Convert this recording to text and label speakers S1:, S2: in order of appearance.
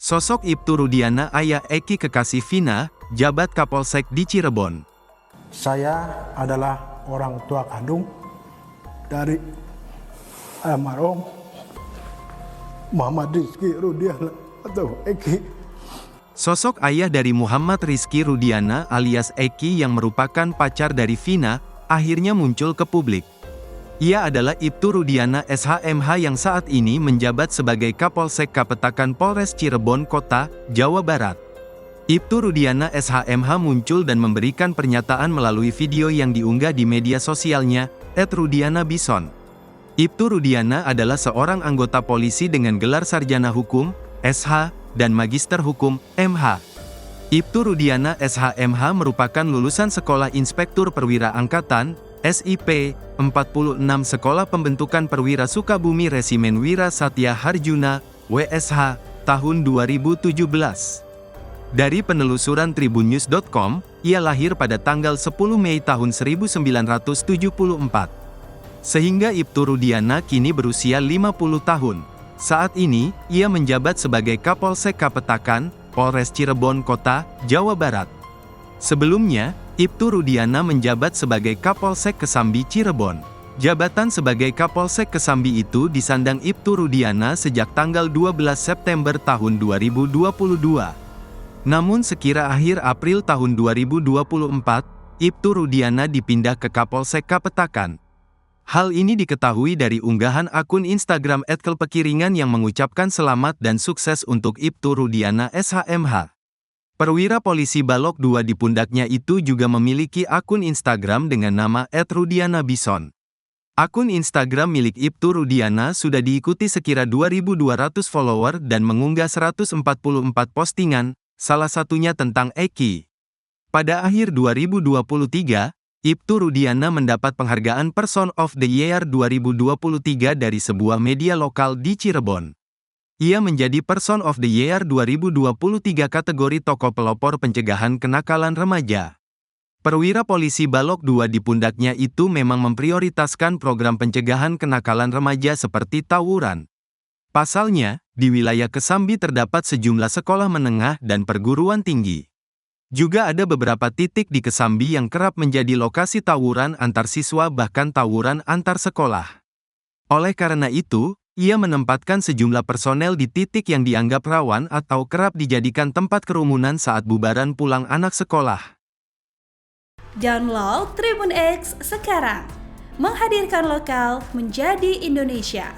S1: Sosok Ibtu Rudiana ayah Eki kekasih Vina, jabat Kapolsek di Cirebon.
S2: Saya adalah orang tua kandung dari almarhum Muhammad Rizky Rudiana atau Eki.
S1: Sosok ayah dari Muhammad Rizky Rudiana alias Eki yang merupakan pacar dari Vina, akhirnya muncul ke publik. Ia adalah Ibtu Rudiana SHMH yang saat ini menjabat sebagai Kapolsek Kapetakan Polres Cirebon Kota, Jawa Barat. Ibtu Rudiana SHMH muncul dan memberikan pernyataan melalui video yang diunggah di media sosialnya, @rudianabison. Ibtu Rudiana adalah seorang anggota polisi dengan gelar sarjana hukum, SH, dan magister hukum, MH. Ibtu Rudiana SHMH merupakan lulusan Sekolah Inspektur Perwira Angkatan, SIP, 46 Sekolah Pembentukan Perwira Sukabumi Resimen Wira Satya Harjuna, WSH, tahun 2017. Dari penelusuran tribunnews.com, ia lahir pada tanggal 10 Mei tahun 1974. Sehingga Ibtu Rudiana kini berusia 50 tahun. Saat ini, ia menjabat sebagai Kapolsek Kapetakan, Polres Cirebon Kota, Jawa Barat. Sebelumnya, Ibtu Rudiana menjabat sebagai Kapolsek Kesambi Cirebon. Jabatan sebagai Kapolsek Kesambi itu disandang Ibtu Rudiana sejak tanggal 12 September tahun 2022. Namun sekira akhir April tahun 2024, Ibtu Rudiana dipindah ke Kapolsek Kapetakan. Hal ini diketahui dari unggahan akun Instagram @kelpekiringan yang mengucapkan selamat dan sukses untuk Ibtu Rudiana SHMH. Perwira polisi Balok 2 di pundaknya itu juga memiliki akun Instagram dengan nama @rudianabison. Akun Instagram milik Ibtu Rudiana sudah diikuti sekira 2.200 follower dan mengunggah 144 postingan, salah satunya tentang Eki. Pada akhir 2023, Ibtu Rudiana mendapat penghargaan Person of the Year 2023 dari sebuah media lokal di Cirebon. Ia menjadi Person of the Year 2023 kategori tokoh pelopor pencegahan kenakalan remaja. Perwira polisi Balok 2 di pundaknya itu memang memprioritaskan program pencegahan kenakalan remaja seperti tawuran. Pasalnya, di wilayah Kesambi terdapat sejumlah sekolah menengah dan perguruan tinggi. Juga ada beberapa titik di Kesambi yang kerap menjadi lokasi tawuran antar siswa bahkan tawuran antar sekolah. Oleh karena itu, ia menempatkan sejumlah personel di titik yang dianggap rawan atau kerap dijadikan tempat kerumunan saat bubaran pulang anak sekolah.
S3: Download Tribun X sekarang, menghadirkan lokal menjadi Indonesia.